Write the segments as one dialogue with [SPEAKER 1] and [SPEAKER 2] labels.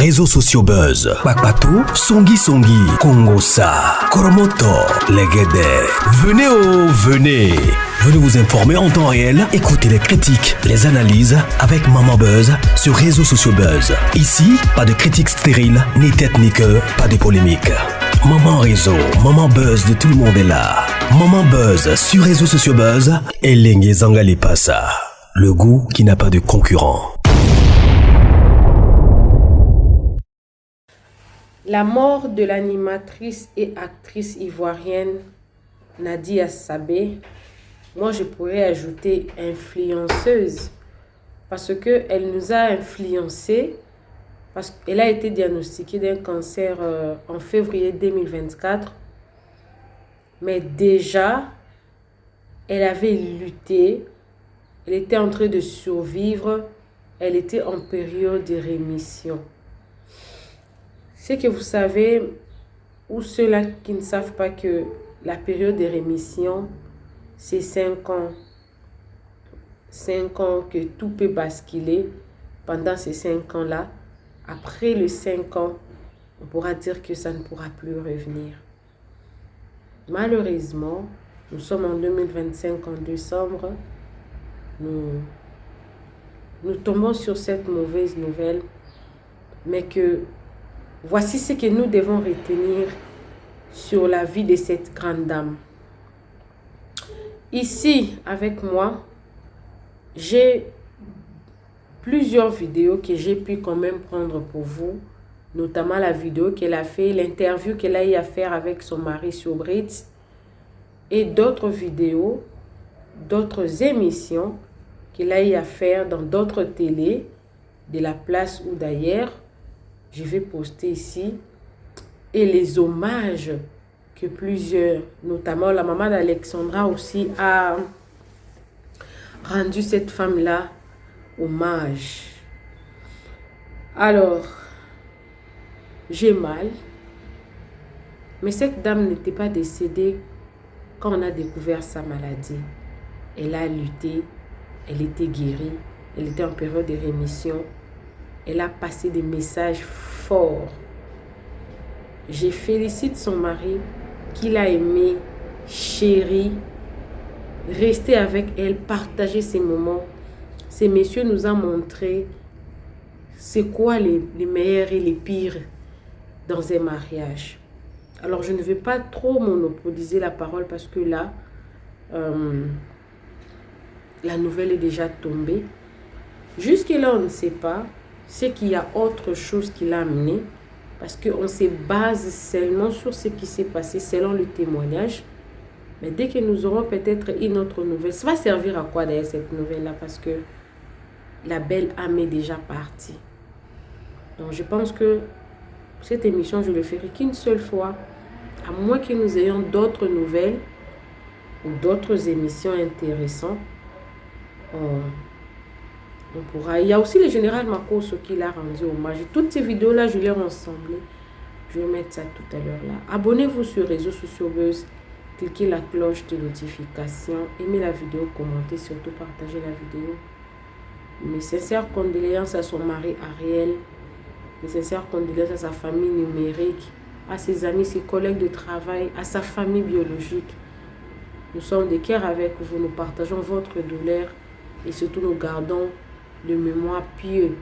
[SPEAKER 1] réseaux sociaux buzz. Bakpatou, Songi Songi, Kongosa, Koromoto, Legede. Venez. Venez vous informer en temps réel. Écoutez les critiques, les analyses avec Maman Buzz sur réseaux sociaux buzz. Ici, pas de critiques stériles, ni tête ni queue, pas de polémique. Maman Réseau, Maman Buzz de tout le monde est là. Maman Buzz sur réseaux sociaux buzz et Lengue Zangali Passa. Le goût qui n'a pas de concurrent.
[SPEAKER 2] La mort de l'animatrice et actrice ivoirienne Nadia Sabé, moi je pourrais ajouter influenceuse, parce qu'elle nous a influencés, parce qu'elle a été diagnostiquée d'un cancer en février 2024, mais déjà elle avait lutté, elle était en train de survivre, elle était en période de rémission. C'est que vous savez, ou ceux-là qui ne savent pas que la période de rémission, c'est 5 ans. 5 ans que tout peut basculer pendant ces 5 ans-là. Après les 5 ans, on pourra dire que ça ne pourra plus revenir. Malheureusement, nous sommes en 2025, en décembre. Nous tombons sur cette mauvaise nouvelle, mais que voici ce que nous devons retenir sur la vie de cette grande dame. Ici, avec moi, j'ai plusieurs vidéos que j'ai pu quand même prendre pour vous, notamment la vidéo qu'elle a fait, l'interview qu'elle a eu à faire avec son mari sur Britz, et d'autres vidéos, d'autres émissions qu'elle a eu à faire dans d'autres télés, de la place ou d'ailleurs. Je vais poster ici, et les hommages que plusieurs, notamment la maman d'Alexandra aussi, a rendu cette femme-là hommage. Alors, j'ai mal, mais cette dame n'était pas décédée quand on a découvert sa maladie. Elle a lutté, elle était guérie, elle était en période de rémission. Elle a passé des messages forts. Je félicite son mari, qu'il a aimé, chéri, rester avec elle, partager ces moments. Ces messieurs nous ont montré c'est quoi les meilleurs et les pires dans un mariage. Alors je ne vais pas trop monopoliser la parole parce que là, la nouvelle est déjà tombée. Jusque-là, on ne sait pas. C'est qu'il y a autre chose qui l'a amené, parce qu'on se base seulement sur ce qui s'est passé selon le témoignage. Mais dès que nous aurons peut-être une autre nouvelle, ça va servir à quoi d'ailleurs cette nouvelle-là? Parce que la belle âme est déjà partie. Donc je pense que cette émission, je ne le ferai qu'une seule fois, à moins que nous ayons d'autres nouvelles ou d'autres émissions intéressantes. On pourra. Il y a aussi le général Makoso qui l'a rendu hommage. Toutes ces vidéos-là, je les ai rassemblées. Je vais mettre ça tout à l'heure là. Abonnez-vous sur les réseaux sociaux Buzz. Cliquez la cloche de notification. Aimez la vidéo, commentez, surtout partagez la vidéo. Mes sincères condoléances à son mari Ariel. Mes sincères condoléances à sa famille numérique, à ses amis, ses collègues de travail, à sa famille biologique. Nous sommes de cœur avec vous. Nous partageons votre douleur et surtout nous gardons le mémoire pieux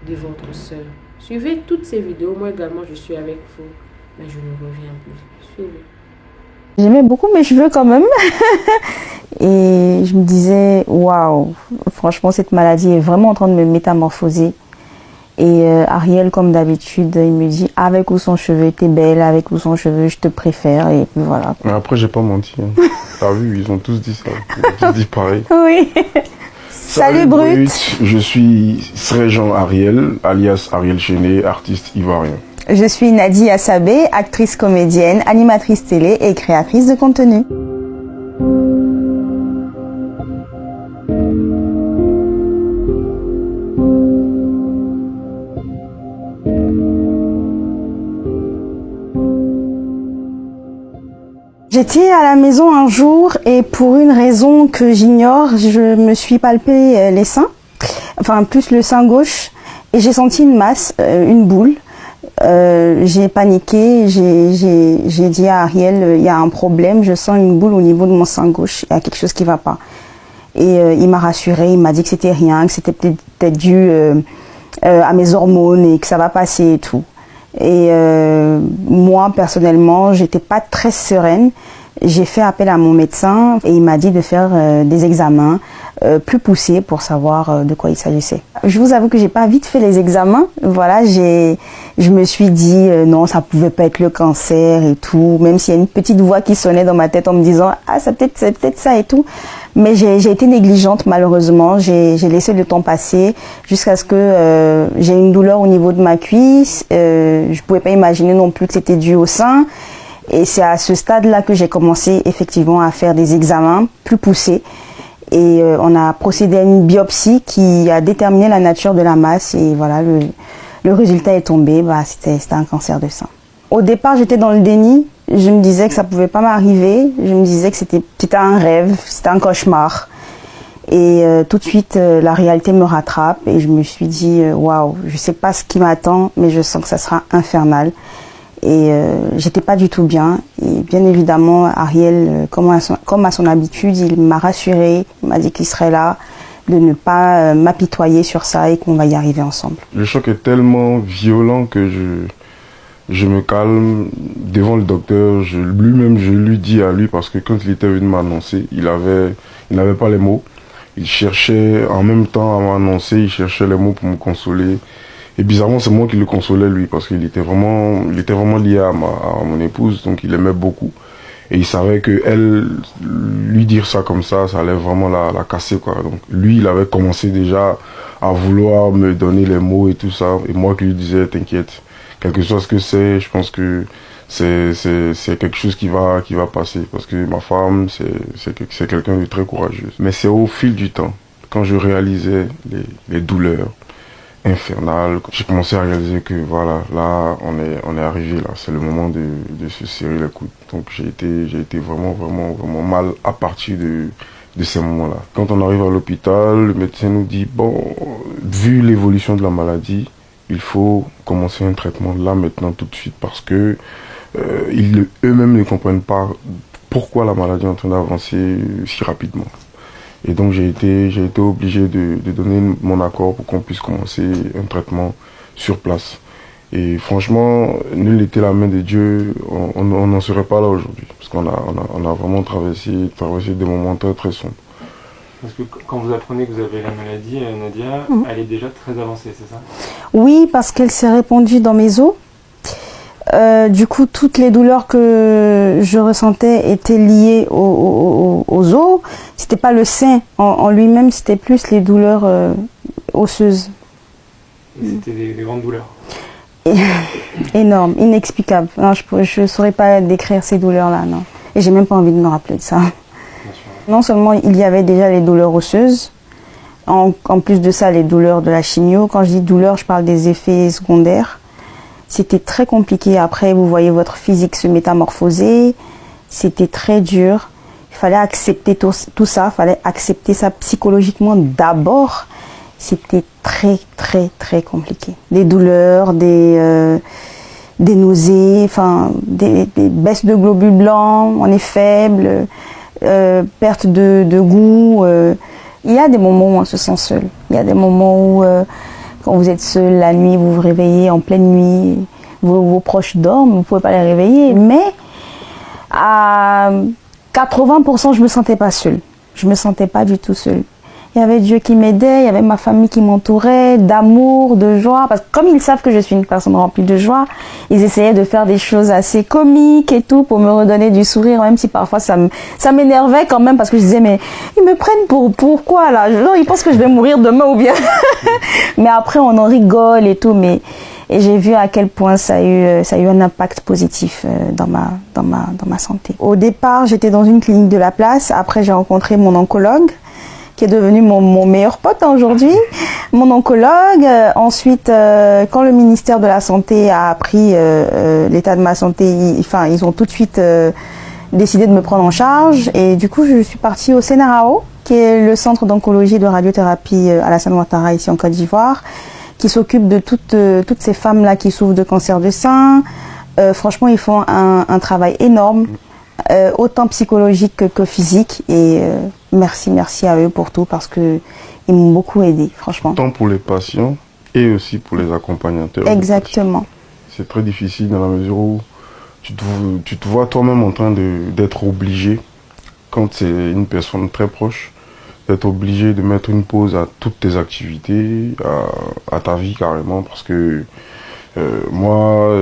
[SPEAKER 2] de votre soeur. Suivez toutes ces vidéos. Moi également, je suis avec vous. Mais je ne reviens plus. Suivez.
[SPEAKER 3] J'aimais beaucoup mes cheveux quand même. Et je me disais, waouh, franchement, cette maladie est vraiment en train de me métamorphoser. Et Ariel, comme d'habitude, il me dit, avec ou sans cheveux, t'es belle, avec ou sans cheveux, je te préfère. Et puis voilà.
[SPEAKER 4] Mais après, j'ai pas menti. Hein. T'as vu, ils ont tous dit ça. Ils ont tous dit pareil.
[SPEAKER 3] Oui. Salut Brut.
[SPEAKER 4] Je suis Sréjean Ariel, alias Ariel Chené, artiste ivoirien.
[SPEAKER 3] Je suis Nadia Sabé, actrice comédienne, animatrice télé et créatrice de contenu. J'étais à la maison un jour et pour une raison que j'ignore, je me suis palpé les seins, enfin plus le sein gauche. Et j'ai senti une masse, une boule. J'ai paniqué, j'ai dit à Ariel, il y a un problème, je sens une boule au niveau de mon sein gauche, il y a quelque chose qui ne va pas. Et il m'a rassuré, il m'a dit que c'était rien, que c'était peut-être dû à mes hormones et que ça va passer et tout. Et moi, personnellement, j'étais pas très sereine. J'ai fait appel à mon médecin et il m'a dit de faire des examens plus poussés pour savoir de quoi il s'agissait. Je vous avoue que j'ai pas vite fait les examens. Voilà, je me suis dit non, ça pouvait pas être le cancer et tout, même s'il y a une petite voix qui sonnait dans ma tête en me disant ah c'est peut-être ça et tout. Mais j'ai été négligente malheureusement. J'ai laissé le temps passer jusqu'à ce que j'ai une douleur au niveau de ma cuisse. Je pouvais pas imaginer non plus que c'était dû au sein. Et c'est à ce stade-là que j'ai commencé effectivement à faire des examens plus poussés. Et on a procédé à une biopsie qui a déterminé la nature de la masse. Et voilà, le résultat est tombé. C'était un cancer de sein. Au départ, j'étais dans le déni. Je me disais que ça pouvait pas m'arriver. Je me disais que c'était un rêve, c'était un cauchemar. Et tout de suite, la réalité me rattrape. Et je me suis dit, waouh, je sais pas ce qui m'attend, mais je sens que ça sera infernal. Et j'étais pas du tout bien. Et bien évidemment, Ariel, comme à son habitude, il m'a rassurée, il m'a dit qu'il serait là, de ne pas m'apitoyer sur ça et qu'on va y arriver ensemble.
[SPEAKER 4] Le choc est tellement violent que je me calme devant le docteur. Lui-même, je lui dis à lui, parce que quand il était venu m'annoncer, il n'avait pas les mots. Il cherchait, en même temps à m'annoncer, il cherchait les mots pour me consoler. Et bizarrement, c'est moi qui le consolais, lui, parce qu'il était vraiment lié à mon épouse, donc il aimait beaucoup. Et il savait que lui dire ça comme ça allait vraiment la casser, quoi. Donc lui, il avait commencé déjà à vouloir me donner les mots et tout ça. Et moi qui lui disais, t'inquiète, quel que soit ce que c'est, je pense que c'est quelque chose qui va passer. Parce que ma femme, c'est quelqu'un de très courageux. Mais c'est au fil du temps, quand je réalisais les douleurs infernales, j'ai commencé à réaliser que voilà, là, on est arrivé là. C'est le moment de se serrer les coudes. Donc j'ai été vraiment mal à partir de ces moments-là. Quand on arrive à l'hôpital, le médecin nous dit, bon, vu l'évolution de la maladie, il faut commencer un traitement là, maintenant, tout de suite, parce que eux-mêmes ne comprennent pas pourquoi la maladie est en train d'avancer si rapidement. Et donc j'ai été obligé de donner mon accord pour qu'on puisse commencer un traitement sur place. Et franchement, nul n'était la main de Dieu, on n'en serait pas là aujourd'hui. Parce qu'on a vraiment traversé des moments très très sombres.
[SPEAKER 5] Parce que quand vous apprenez que vous avez la maladie, Nadia, elle est déjà très avancée, c'est ça?
[SPEAKER 3] Oui, parce qu'elle s'est répandue dans mes os. Du coup, toutes les douleurs que je ressentais étaient liées aux os. C'était pas le sein en lui-même, c'était plus les douleurs osseuses.
[SPEAKER 5] Et c'était des grandes douleurs?
[SPEAKER 3] Énormes, inexplicables. Non, je ne saurais pas décrire ces douleurs-là, non. Et j'ai même pas envie de me rappeler de ça. Non seulement il y avait déjà les douleurs osseuses, en plus de ça, les douleurs de la chimio. Quand je dis douleurs, je parle des effets secondaires. C'était très compliqué. Après, vous voyez votre physique se métamorphoser. C'était très dur. Il fallait accepter tout ça. Il fallait accepter ça psychologiquement d'abord. C'était très, très, très compliqué. Des douleurs, des nausées, enfin, des baisses de globules blancs, on est faible, perte de goût. Il y a des moments où on se sent seul. Il y a des moments où... quand vous êtes seul la nuit, vous vous réveillez en pleine nuit, vos proches dorment, vous ne pouvez pas les réveiller. Mais à 80%, je ne me sentais pas seule. Je ne me sentais pas du tout seule. Il y avait Dieu qui m'aidait, il y avait ma famille qui m'entourait, d'amour, de joie. Parce que comme ils savent que je suis une personne remplie de joie, ils essayaient de faire des choses assez comiques et tout pour me redonner du sourire, même si parfois ça m'énervait quand même parce que je disais mais ils me prennent pour quoi là? Genre, ils pensent que je vais mourir demain ou bien. Mais après on en rigole et tout. Et j'ai vu à quel point ça a eu un impact positif dans ma santé. Au départ, j'étais dans une clinique de la place. Après, j'ai rencontré mon oncologue, qui est devenu mon meilleur pote aujourd'hui, mon oncologue. Ensuite, quand le ministère de la Santé a appris l'état de ma santé, ils ont tout de suite décidé de me prendre en charge. Et du coup, je suis partie au CNRAO, qui est le centre d'oncologie et de radiothérapie Alassane Ouattara, ici en Côte d'Ivoire, qui s'occupe de toutes ces femmes-là qui souffrent de cancer de sein. Franchement, ils font un travail énorme, autant psychologique que physique. Et merci à eux pour tout, parce qu'ils m'ont beaucoup aidé, franchement.
[SPEAKER 4] Tant pour les patients et aussi pour les accompagnateurs.
[SPEAKER 3] Exactement.
[SPEAKER 4] C'est très difficile dans la mesure où tu te vois toi-même en train d'être obligé, quand c'est une personne très proche, d'être obligé de mettre une pause à toutes tes activités, à ta vie carrément, parce que moi,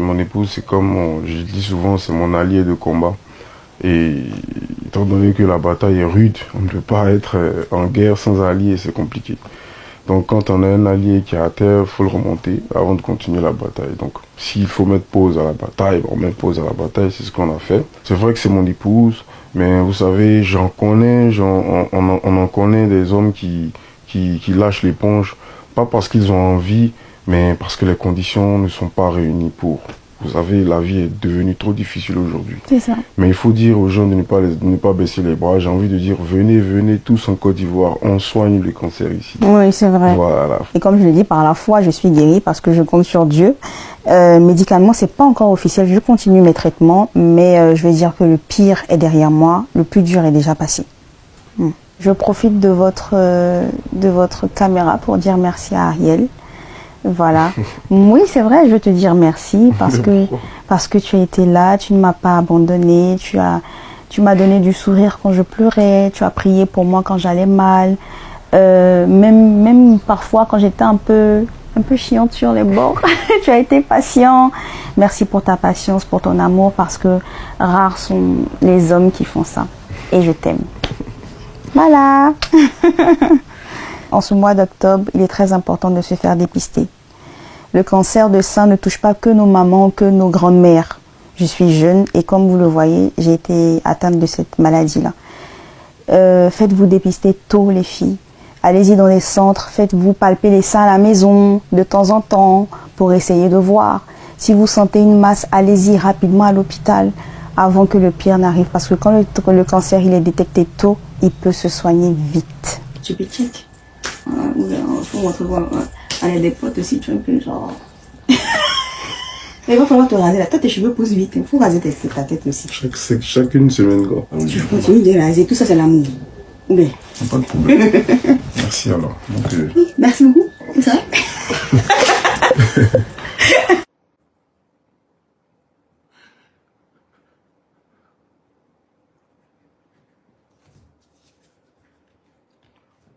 [SPEAKER 4] mon épouse, c'est comme, je dis souvent, c'est mon allié de combat. Et étant donné que la bataille est rude, on ne peut pas être en guerre sans allié, c'est compliqué. Donc quand on a un allié qui est à terre, il faut le remonter avant de continuer la bataille. Donc s'il faut mettre pause à la bataille, on met pause à la bataille, c'est ce qu'on a fait. C'est vrai que c'est mon épouse, mais vous savez, j'en connais, on en connaît des hommes qui lâchent l'éponge, pas parce qu'ils ont envie, mais parce que les conditions ne sont pas réunies pour. Vous savez, la vie est devenue trop difficile aujourd'hui.
[SPEAKER 3] C'est ça.
[SPEAKER 4] Mais il faut dire aux gens de ne pas baisser les bras. J'ai envie de dire, venez tous en Côte d'Ivoire. On soigne le cancer ici.
[SPEAKER 3] Oui, c'est vrai.
[SPEAKER 4] Voilà.
[SPEAKER 3] Et comme je le dis, par la foi, je suis guérie parce que je compte sur Dieu. Médicalement, c'est pas encore officiel. Je continue mes traitements, mais je vais dire que le pire est derrière moi. Le plus dur est déjà passé. Je profite de votre caméra pour dire merci à Ariel. Voilà. Oui, c'est vrai, je veux te dire merci parce que tu as été là, tu ne m'as pas abandonné, tu m'as donné du sourire quand je pleurais, tu as prié pour moi quand j'allais mal, même parfois quand j'étais un peu chiante sur les bords, tu as été patient. Merci pour ta patience, pour ton amour, parce que rares sont les hommes qui font ça. Et je t'aime. Voilà. En ce mois d'octobre, il est très important de se faire dépister. Le cancer de sein ne touche pas que nos mamans, que nos grandes-mères. Je suis jeune et comme vous le voyez, j'ai été atteinte de cette maladie-là. Faites-vous dépister tôt, les filles. Allez-y dans les centres, faites-vous palper les seins à la maison de temps en temps pour essayer de voir. Si vous sentez une masse, allez-y rapidement à l'hôpital avant que le pire n'arrive. Parce que quand le cancer il est détecté tôt, il peut se soigner vite. Tu peux check. Il faut retrouver des potes aussi, tu vois, un peu genre. Il va falloir te raser là. Toi, tes cheveux poussent vite. Il faut raser ta tête aussi.
[SPEAKER 4] Chacune semaine, quoi.
[SPEAKER 3] Tu continues de raser. Tout ça, c'est l'amour. Oui.
[SPEAKER 4] Pas de problème. Merci alors. Donc,
[SPEAKER 3] merci beaucoup. C'est ça.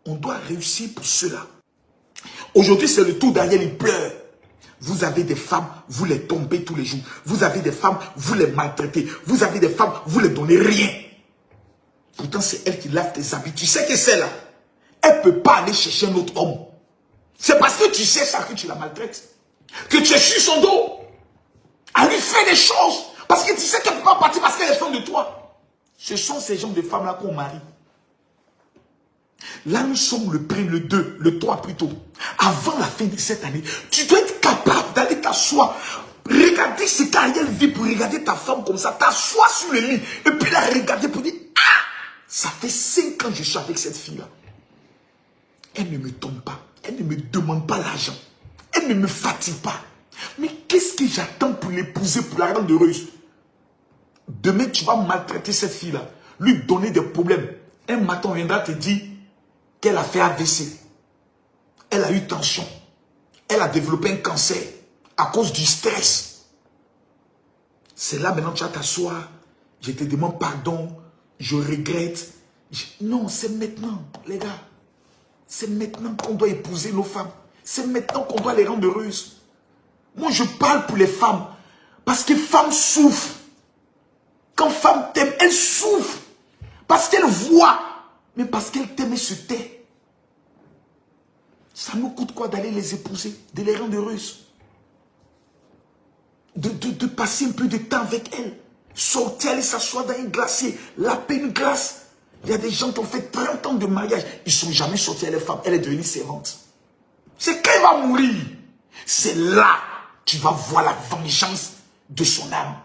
[SPEAKER 6] On doit réussir pour cela. Aujourd'hui, c'est le tour d'Ariel, il pleure. Vous avez des femmes, vous les tombez tous les jours. Vous avez des femmes, vous les maltraitez. Vous avez des femmes, vous les donnez rien. Pourtant, c'est elle qui lave tes habits. Tu sais que c'est là. Elle ne peut pas aller chercher un autre homme. C'est parce que tu sais ça que tu la maltraites. Que tu es sur son dos. Elle lui fait des choses. Parce que tu sais qu'elle ne peut pas partir parce qu'elle est fan de toi. Ce sont ces genres de femmes-là qu'on marie. Là, nous sommes le 1er, le 2, le 3 plutôt. Avant la fin de cette année, tu dois être capable d'aller t'asseoir. Regarder ce qu'Ariel vit pour regarder ta femme comme ça. T'asseoir sur le lit et puis la regarder pour dire « Ah, ça fait 5 ans que je suis avec cette fille-là. Elle ne me tombe pas. Elle ne me demande pas l'argent. Elle ne me fatigue pas. Mais qu'est-ce que j'attends pour l'épouser, pour la rendre heureuse? Demain, tu vas maltraiter cette fille-là, lui donner des problèmes. Un matin, on viendra te dire qu'elle a fait AVC. Elle a eu tension. Elle a développé un cancer à cause du stress. C'est là maintenant tu vas t'asseoir. Je te demande pardon. Je regrette. Non, c'est maintenant, les gars. C'est maintenant qu'on doit épouser nos femmes. C'est maintenant qu'on doit les rendre heureuses. Moi, je parle pour les femmes. Parce que femmes souffrent. Quand femme t'aime, elle souffre. Parce qu'elle voit. Mais parce qu'elle t'aime, elle se tait. Ça nous coûte quoi d'aller les épouser, de les rendre heureuses, de passer un peu de temps avec elles, sortir, aller s'asseoir dans un glacier, laper une glace. Il y a des gens qui ont fait 30 ans de mariage, ils ne sont jamais sortis avec les femmes, elle est devenue servante. C'est qu'elle va mourir. C'est là que tu vas voir la vengeance de son âme.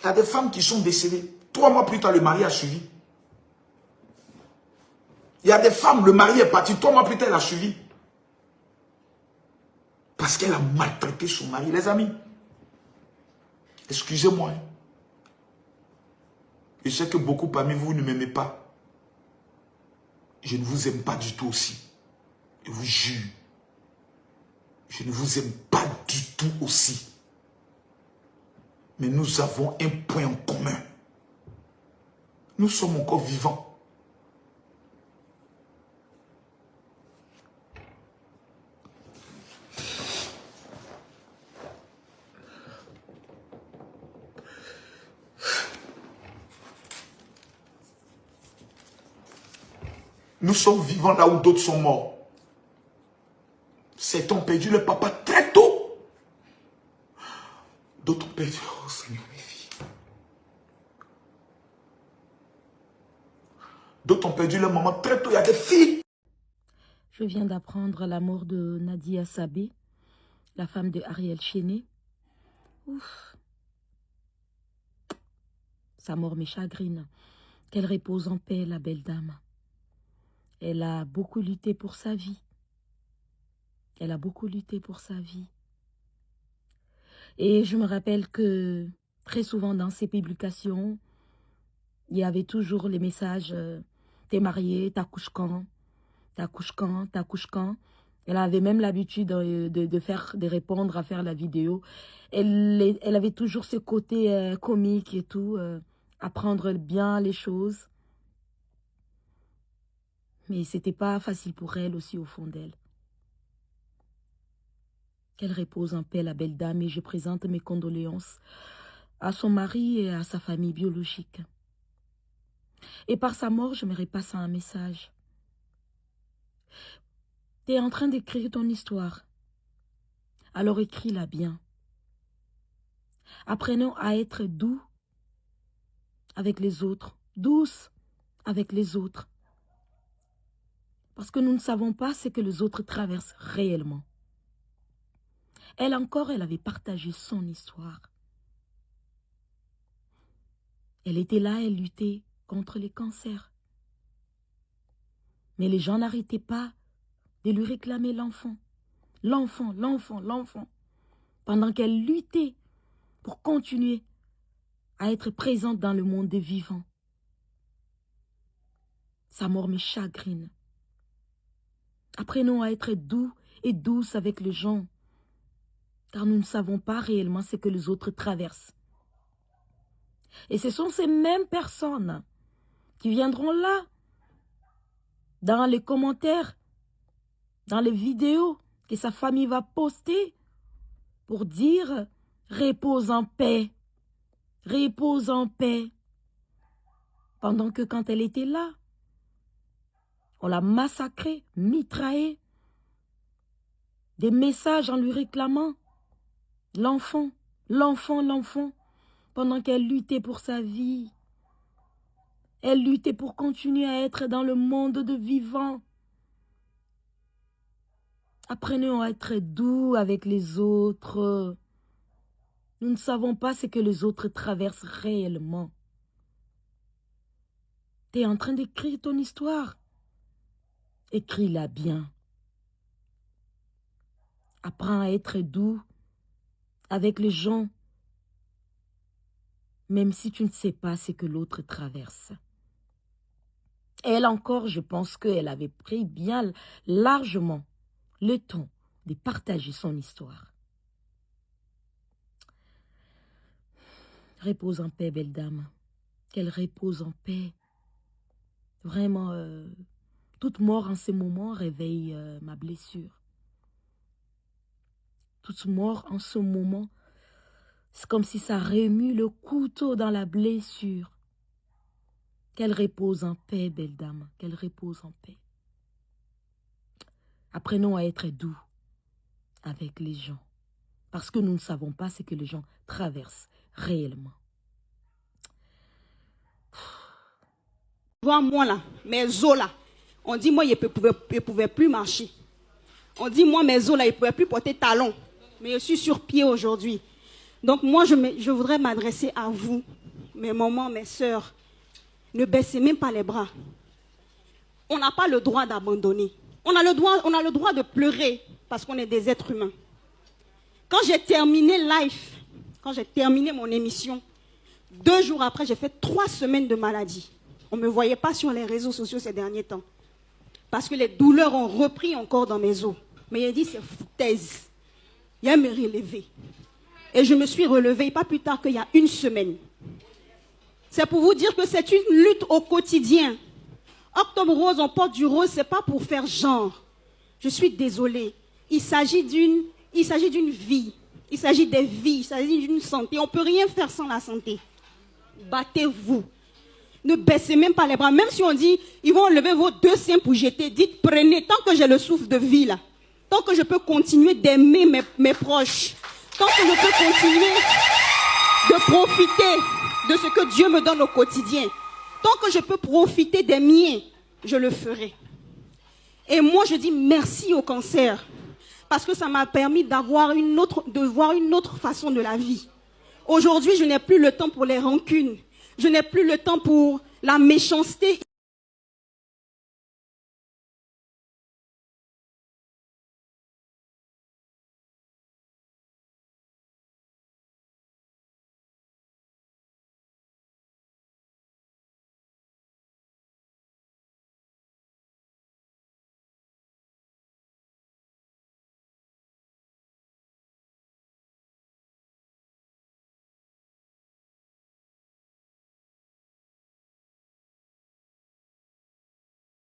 [SPEAKER 6] Il y a des femmes qui sont décédées. 3 mois plus tard, le mari a suivi. Il y a des femmes, le mari est parti, 3 mois plus tard, elle a suivi. parce qu'elle a maltraité son mari. Les amis, excusez-moi. Hein. Je sais que beaucoup parmi vous ne m'aimez pas. Je ne vous aime pas du tout aussi. Je vous jure. Je ne vous aime pas du tout aussi. Mais nous avons un point en commun. Nous sommes encore vivants. Nous sommes vivants là où d'autres sont morts. Certains ont perdu le papa très tôt. D'autres ont perdu... Oh Seigneur, mes filles. D'autres ont perdu leur maman très tôt. Il y a des filles.
[SPEAKER 7] Je viens d'apprendre la mort de Nadia Sabé, la femme de Ariel Chéné. Ouf. Sa mort me chagrine. Qu'elle repose en paix, la belle dame. Elle a beaucoup lutté pour sa vie. Elle a beaucoup lutté pour sa vie. Et je me rappelle que très souvent dans ses publications, il y avait toujours les messages t'es marié, t'accouches quand, t'accouches quand, t'accouches quand. Elle avait même l'habitude de répondre, à faire la vidéo. Elle avait toujours ce côté comique et tout, apprendre bien les choses. Mais c'était pas facile pour elle aussi au fond d'elle. Qu'elle repose en paix, la belle dame, et je présente mes condoléances à son mari et à sa famille biologique. Et par sa mort, je me repasse un message. Tu es en train d'écrire ton histoire. Alors écris-la bien. Apprenons à être doux avec les autres, douce avec les autres. Parce que nous ne savons pas ce que les autres traversent réellement. Elle encore, elle avait partagé son histoire. Elle était là, elle luttait contre les cancers. Mais les gens n'arrêtaient pas de lui réclamer l'enfant. L'enfant, l'enfant, l'enfant. Pendant qu'elle luttait pour continuer à être présente dans le monde des vivants. Sa mort me chagrine. Apprenons à être doux et douces avec les gens, car nous ne savons pas réellement ce que les autres traversent. Et ce sont ces mêmes personnes qui viendront là, dans les commentaires, dans les vidéos que sa famille va poster, pour dire « repose en paix, repose en paix ». Pendant que quand elle était là, on l'a massacrée, mitraillée. Des messages en lui réclamant l'enfant, l'enfant, l'enfant, pendant qu'elle luttait pour sa vie. Elle luttait pour continuer à être dans le monde de vivants. Apprenons à être doux avec les autres. Nous ne savons pas ce que les autres traversent réellement. Tu es en train d'écrire ton histoire. Écris-la bien. Apprends à être doux avec les gens, même si tu ne sais pas ce que l'autre traverse. Elle encore, je pense qu'elle avait pris bien largement le temps de partager son histoire. Repose en paix, belle dame. Qu'elle repose en paix. Vraiment, toute mort en ce moment réveille ma blessure. Toute mort en ce moment, c'est comme si ça remue le couteau dans la blessure. Qu'elle repose en paix, belle dame, qu'elle repose en paix. Apprenons à être doux avec les gens, parce que nous ne savons pas ce que les gens traversent réellement.
[SPEAKER 8] Vois moi là, mes os là, on dit moi je ne pouvais plus marcher. On dit moi mes os là, je ne pouvais plus porter talons. Mais je suis sur pied aujourd'hui. Donc moi je voudrais m'adresser à vous, mes mamans, mes sœurs. Ne baissez même pas les bras. On n'a pas le droit d'abandonner. On a le droit de pleurer parce qu'on est des êtres humains. Quand j'ai terminé live, quand j'ai terminé mon émission, 2 jours après, j'ai fait 3 semaines de maladie. On ne me voyait pas sur les réseaux sociaux ces derniers temps. Parce que les douleurs ont repris encore dans mes os. Mais il a dit, c'est foutaise. Il a me relever. Et je me suis relevée pas plus tard qu'il y a 1 semaine. C'est pour vous dire que c'est une lutte au quotidien. Octobre Rose, on porte du rose, ce n'est pas pour faire genre. Je suis désolée. Il s'agit d'une vie. Il s'agit des vies. Il s'agit d'une santé. On ne peut rien faire sans la santé. Battez-vous. Ne baissez même pas les bras. Même si on dit, ils vont lever vos 2 seins pour jeter, dites, prenez. Tant que j'ai le souffle de vie là, tant que je peux continuer d'aimer mes proches, tant que je peux continuer de profiter de ce que Dieu me donne au quotidien, tant que je peux profiter des miens, je le ferai. Et moi, je dis merci au cancer, parce que ça m'a permis de voir une autre façon de la vie. Aujourd'hui, je n'ai plus le temps pour les rancunes. Je n'ai plus le temps pour la méchanceté.